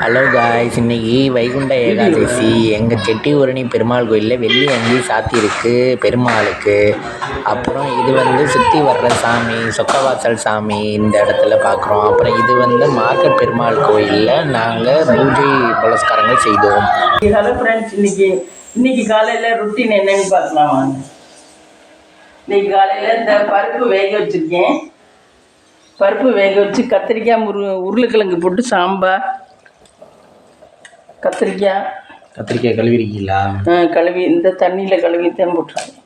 Hello guys, இன்னைக்கு வைகுண்ட ஏகாதசி எங்கள் செட்டியூரணி பெருமாள் கோயிலில் வெள்ளி அங்கி சாத்தியிருக்கு பெருமாளுக்கு. அப்புறம் இது சுற்றி வர்ற சாமி சொக்கவாசல் சாமி இந்த இடத்துல பார்க்குறோம். அப்புறம் இது மார்க்கெட் பெருமாள் கோயிலில் நாங்கள் பூஜை புலஸ்காரங்கள் செய்தோம். ஹலோ ஃப்ரெண்ட்ஸ், இன்னைக்கு காலையில் ருட்டீன் என்னன்னு பார்க்கலாம் வாங்க. இன்னைக்கு காலையில் இந்த பருப்பு வேக வச்சுருக்கேன். பருப்பு வேக வச்சு கத்திரிக்காய் உருளைக்கிழங்கு போட்டு சாம்பார். கத்திரிக்காய் கழுவிருக்கீங்களா? கழுவி இந்த தண்ணியில் கழுவி தான் போட்டுருக்கேன்.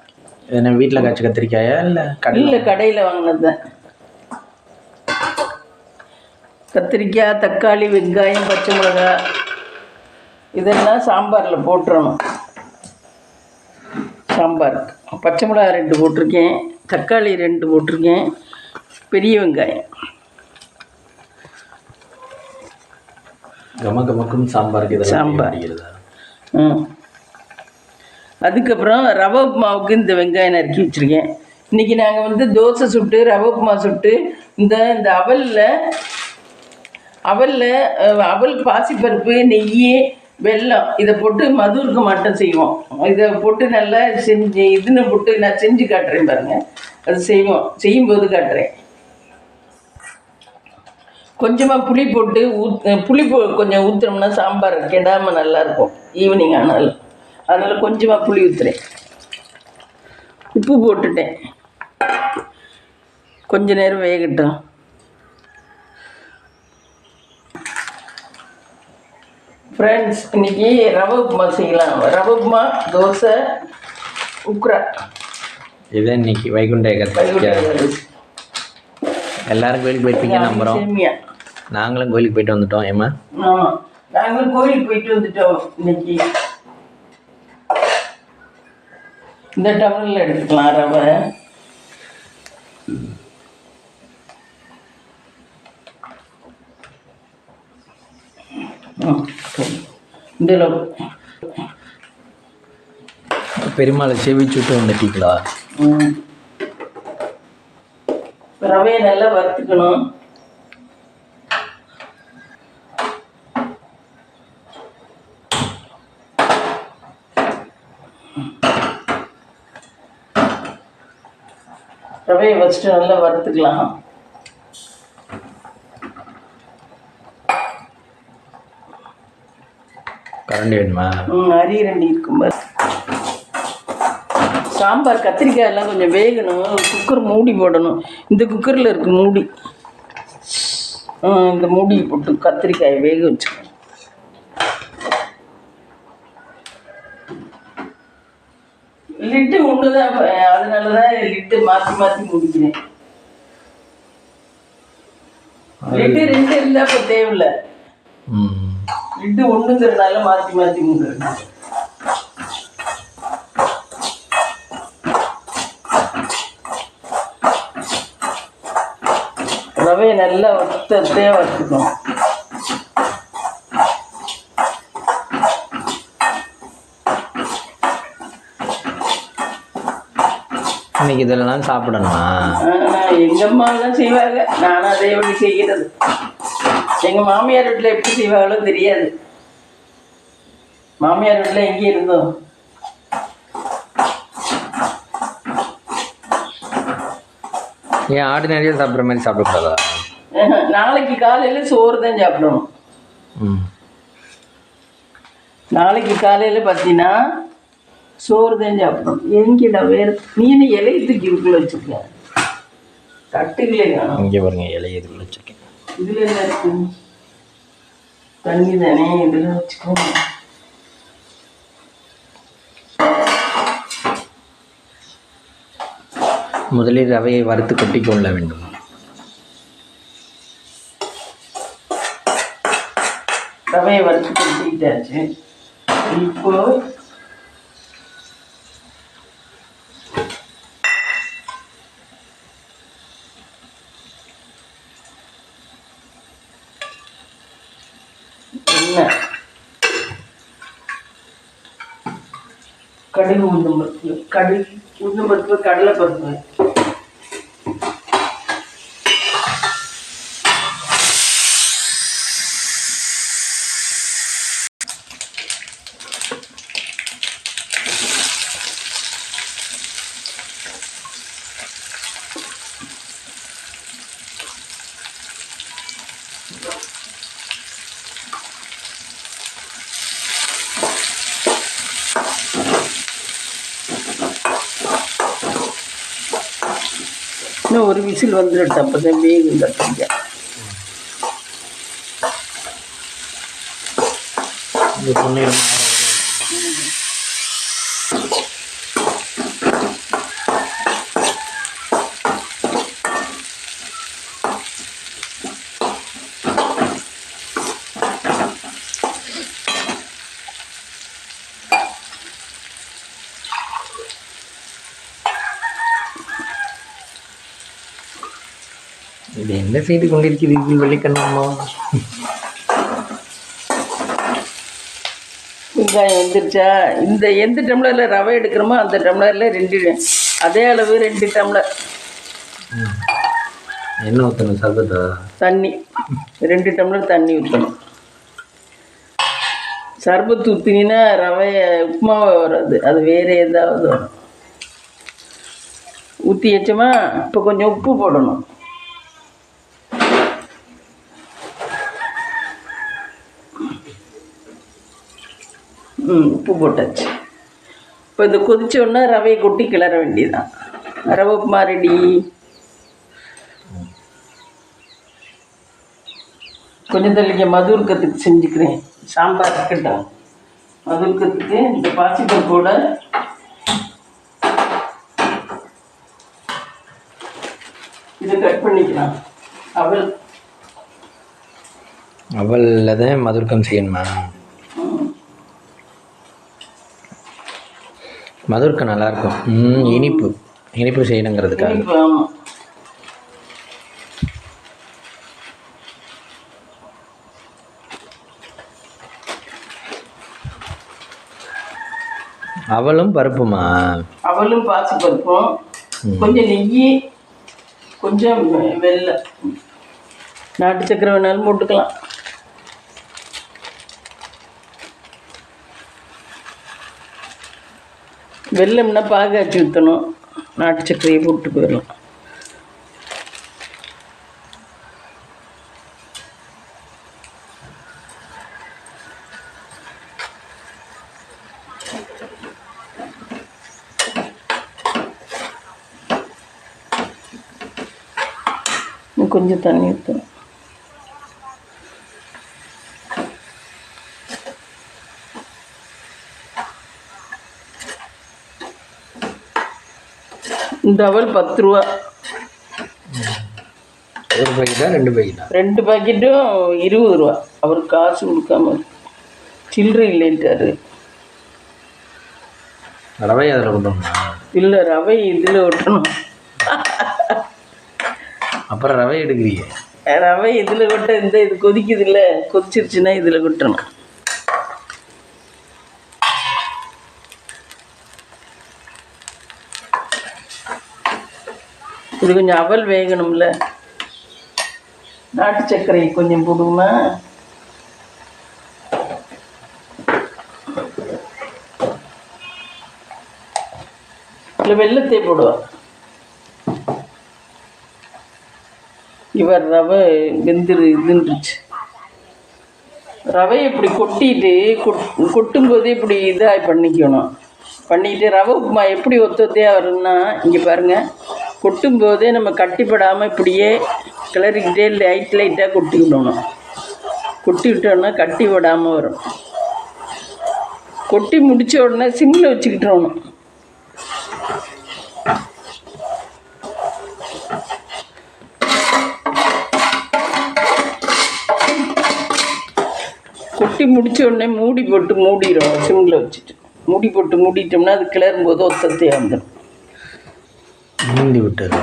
என்ன வீட்டில் காய்ச்ச கத்திரிக்காயா இல்லை கடையில் வாங்கினது தான். கத்திரிக்காய், தக்காளி, வெங்காயம், பச்சை மிளகாய் இதெல்லாம் சாம்பாரில் போட்டுறணும். சாம்பாருக்கு பச்சை மிளகாய் 2 போட்டிருக்கேன், தக்காளி 2 போட்டிருக்கேன், பெரிய வெங்காயம். கமகமக்கும் சாம்பாருக்கு சாம்பார். அதுக்கப்புறம் ரவை உப்புமாவுக்கு இந்த வெங்காயம் நறுக்கி வச்சுருக்கேன். இன்றைக்கி நாங்கள் தோசை சுட்டு ரவை உப்புமா சுட்டு இந்த அவல் பாசிப்பருப்பு, நெய், வெல்லம் இதை போட்டு மதுருக்கு மட்டும் செய்வோம். இதை போட்டு நல்லா போட்டு நான் செஞ்சு காட்டுறேன் பாருங்கள். அது செய்யும்போது காட்டுறேன். கொஞ்சமாக புளி போட்டு கொஞ்சம் ஊற்றுனோம்னா சாம்பார் கெடாமல் நல்லாயிருக்கும். ஈவினிங் அதனால் கொஞ்சமாக புளி ஊற்றுறேன். உப்பு போட்டுட்டேன். கொஞ்ச நேரம் வேகட்டும். ஃப்ரெண்ட்ஸ், இன்றைக்கி ரவை உப்புமா செய்யலாம். ரவை உப்புமா, தோசை, உக்ரா. இதுதான் இன்னைக்கு வைகுண்ட ஏகாதசி. எல்லாரும் கோயிலுக்கு போயிருப்பீங்க நம்புகிறோம். நாங்களும் கோயிலுக்கு போயிட்டு வந்துட்டோம். ஏமா? ஆமாம், நாங்களும் கோயிலுக்கு போயிட்டு வந்துட்டோம். இன்னைக்கு இந்த டம்ளரில் எடுத்துக்கலாம் ரவை. இந்த பெருமாளை செவிச்சுட்டு வந்துட்டீங்களா? ரவையை நல்லா வறுத்துக்கணும். ரவையை வச்சுட்டு நல்லா வறுத்துக்கலாம். கரண்டி வேணுமா? அரி 2 இருக்கும்போது சாம்பார் கத்திரிக்காய் எல்லாம் கொஞ்சம் வேகணும். குக்கர் மூடி போடணும். இந்த குக்கரில் இருக்கு மூடி. இந்த மூடி போட்டு கத்திரிக்காயை வேக வச்சுக்கணும். லிட்டு ஒன்று தான், அதனால தான் லிட்டு மாற்றி முடிக்கிறேன். லிட்டு 2 இருந்தால் இப்போ தேவையில்லை. லிட்டு ஒன்றுங்கிறதுனால மாற்றி முடிக்கிறேன். ரவையை நல்லா வறுத்துக்கணும். இன்னைக்கு இதெல்லாம் சாப்பிடணுமா? எங்கள் அம்மாவெல்லாம் செய்வாங்க. நானும் அதே வழி செய்கிறது. எங்கள் மாமியார் வீட்டில் எப்படி செய்வாங்களோ தெரியாது. மாமியார் வீட்டில் எங்கே இருந்தோம். ஏன் ஆர்டினரியாக சாப்பிட்ற மாதிரி சாப்பிடக்கூடாதா? நாளைக்கு காலையில் சோறு தான் சாப்பிடணும். நாளைக்கு காலையில் பார்த்தீங்கன்னா சோறு தான் சாப்பிடணும். எங்கிட்ட வேறு நீ என்ன இலையை தூக்கி இதுக்குள்ள வச்சுருக்க? தட்டுகளே காணும். இங்கே பாருங்க, இலையை இதுக்குள்ள வச்சுருக்கேன். இதில் என்ன இருக்கு? தண்ணி தானே, இதில் வச்சுக்கோங்க. முதலில் ரவையை வறுத்து கொட்டி கொள்ள வேண்டும். ரவையை வறுத்து கொட்டிட்டாச்சு. இப்போ என்ன கடுகு, உளுந்தம் பருப்பு, கடலை பருப்பு, இன்னும் ஒரு விசில் வந்துடுது, அப்போ தான் வேகும் கத்திரிக்காய். இது என்ன செய்து கொண்டிருக்கிறீர்கள் வெள்ளிக்கண்ணம்மா? வெங்காயம் வந்துருச்சா? இந்த எந்த டம்ளரில் ரவை எடுக்கிறோமோ அந்த டம்ளரில் 2, அதே அளவு 2 டம்ளர் என்ன ஊற்றணும்? சர்பத்தா? தண்ணி 2 டம்ளர் தண்ணி ஊற்றணும். சர்பத்து ஊற்றினா ரவையை உப்புமாவை வராது, அது வேறு ஏதாவது வரும். ஊற்றி வச்சோமா, இப்போ கொஞ்சம் உப்பு போடணும். உப்பு போட்டாச்சு. இப்போ இந்த கொதிச்சோன்னா ரவையை கொட்டி கிளற வேண்டியதுதான். ரவை உப்புமா ரெடி. கொஞ்சம் தள்ளிக்க மதுர்க்கத்துக்கு செஞ்சுக்கிறேன். சாம்பார் இருக்கட்டும். மதுர்க்கத்துக்கு இந்த பாசிப்பருப்போட இதை கட் பண்ணிக்கலாம். அவளில் தான் மதுர்க்கம் செய்யணுமா? மதுர்க்கம் நல்லாயிருக்கும். இனிப்பு செய்யணுங்கிறதுக்காக. ஆமாம். அவளும் பருப்புமா? அவளும் பாசி பருப்பும், கொஞ்சம் நெய், கொஞ்சம் வெல்லம், நாட்டு சக்கரை வேணாலும் போட்டுக்கலாம். வெல்லம்னா பாகாச்சி ஊற்றணும், நாட்டு சக்கரையை போட்டு போயிடலாம். கொஞ்சம் தண்ணி ஊற்றணும். இந்த அவல் 10 ரூபா. ஒரு பாக்கெட்டா 2 பாக்கெட்டா? 2 பாக்கெட்டும் 20 ரூபா. அவர் காசு கொடுக்காம சில்லறை இல்லைன்ட்டாரு. ரவை அதில் கொட்டணுமா? இல்லை, ரவை இதில் ஒட்டணும். அப்புறம் ரவை எடுக்கிறீங்க? ரவை இதில் கொட்ட, இந்த இது கொதிக்குது இல்லை, கொதிச்சிருச்சுன்னா இதில் கொட்டணும். இது கொஞ்சம் அவல் வேகணும்ல, நாட்டு சர்க்கரை கொஞ்சம் போடுமா. இல்லை வெல்லத்தை போடுவா. இவர் ரவை இதுன்றுச்சு. ரவை இப்படி கொட்டிட்டு கொட்டும்போதே இப்படி இதாக பண்ணிக்கணும். பண்ணிக்கிட்டு ரவை உப்புமா எப்படி ஒத்தையாக வரும்னா, இங்கே பாருங்கள், கொட்டும்போதே நம்ம கட்டிப்படாமல் இப்படியே கிளறிக்கிட்டே லைட்டாக கொட்டி விடணும். கொட்டி விட்டோன்னா கட்டி விடாமல் வரும். கொட்டி முடித்த உடனே சிம்மில் வச்சுக்கிட்டோணும். கொட்டி முடித்த உடனே மூடி போட்டு மூடிடும். சிம்மில் வச்சுட்டு மூடி போட்டு மூடிட்டோம்னா அது கிளறும் போது ஒத்தத்தையாக வந்துடும். மூடி விட்டுறா?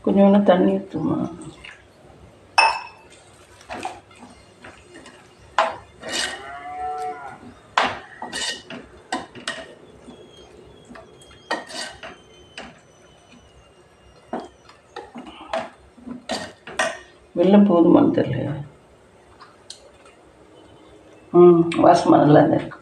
கொஞ்சோண்டு தண்ணி ஊற்றுமா. வெள்ளம் போதுமான்னு தெரியல. வாசமாக நல்லா தான் இருக்கு.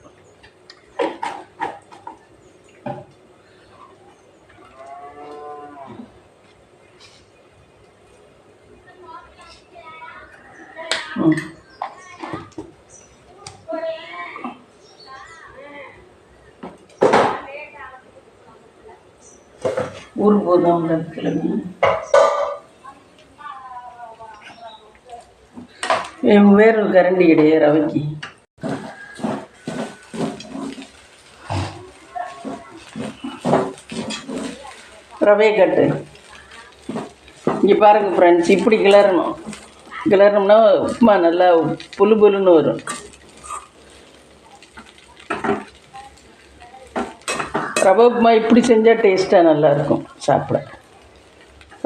ஊருக்கு போதும் கிளம்பி வேறொரு கரண்டி கிடையாது ரவைக்கு. ரவையை கட்டு. இங்கே பாருங்க ஃப்ரெண்ட்ஸ், இப்படி கிளறணும். கிளறணும்னா உப்புமா நல்லா புழு புழுன்னு வரும். ரவை உப்புமா இப்படி செஞ்சால் டேஸ்ட்டாக நல்லாயிருக்கும் சாப்பிட.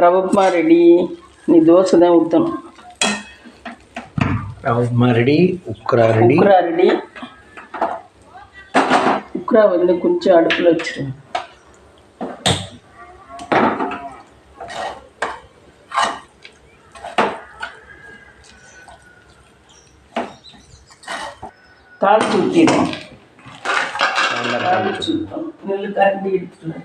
ரவை உப்புமா ரெடி. நீ தோசை தான் ஊற்றணும். ரவை உப்புமா ரெடி. உக்ரா ரெடி. உக்ரா வந்து கொஞ்சம் அடுப்பில் வச்சிருங்க. தாளிச்சு ஊற்றிடும். தாளிச்சு ஊற்றணும். நெல் கரண்டி எடுத்துட்டு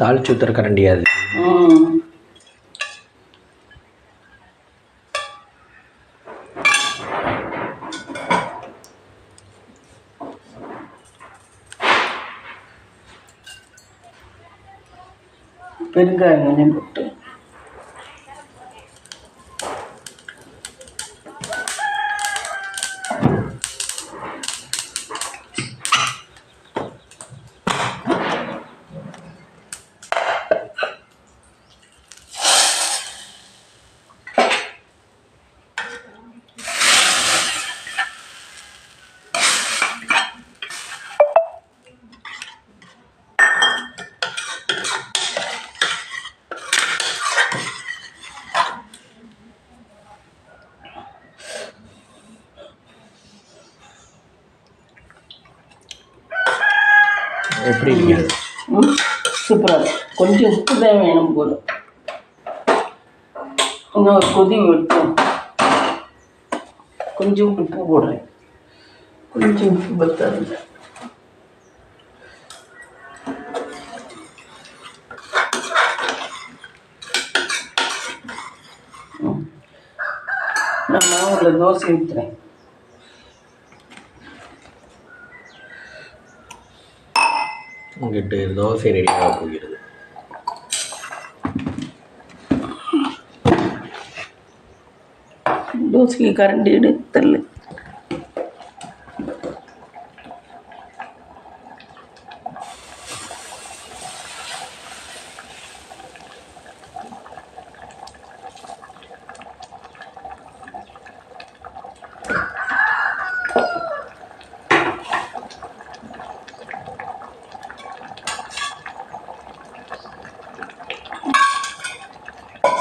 தாளிச்சு ஊற்றுற கரண்டியா அது? பெருங்காயம் கொஞ்சம் போட்டு எப்படி இருக்கு? சூப்பராக. கொஞ்சம் உப்பு தான் வேணும் போதும். இன்னும் ஒரு கொதி விட்டோம். கொஞ்சம் உப்பு போடுறேன். கொஞ்சம் உப்பு பத்தாது. நான் மாவுல தோசை ஊற்றுறேன். உங்கள்கிட்ட தோசை ரெடியாக போகிறது. தோசைக்கு கரண்டி எடுத்தல்.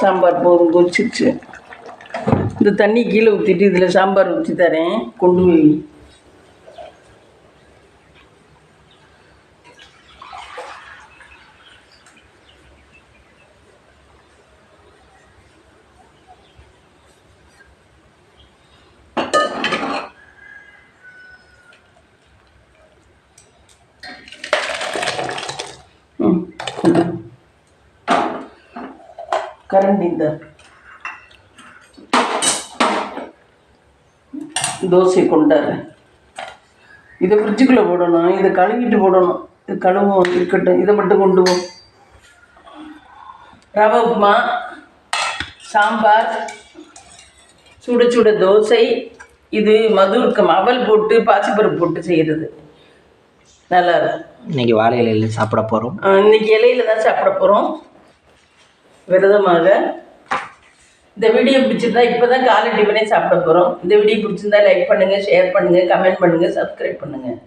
சாம்பார் போதும், கொதிச்சிருச்சு. இந்த தண்ணி கீழே ஊற்றிட்டு இதில் சாம்பார் ஊற்றி தரேன், கொண்டு போய். கரண்டி இந்த தோசை கொண்டாடுறேன். இதை ஃப்ரிட்ஜுக்குள்ளே போடணும். இதை கழுவிட்டு போடணும். இது கழுவும் இருக்கட்டும். இதை மட்டும் கொண்டு போ. ரவை உப்புமா, சாம்பார், சுட சுட தோசை. இது மதுர்க்கம் அவல் போட்டு பாசிப்பருப்பு போட்டு செய்கிறது. நல்லா இருக்கும். இன்றைக்கி வாழை இலையில் சாப்பிட போகிறோம். இன்றைக்கி இலையில தான் சாப்பிட போகிறோம் விரதமாக. இந்த வீடியோ பிடிச்சிருந்தா இப்போ தான் காலை டிஃபனே சாப்பிட போகிறோம். இந்த வீடியோ பிடிச்சிருந்தா லைக் பண்ணுங்கள், ஷேர் பண்ணுங்கள், கமெண்ட் பண்ணுங்கள், சப்ஸ்கிரைப் பண்ணுங்கள்.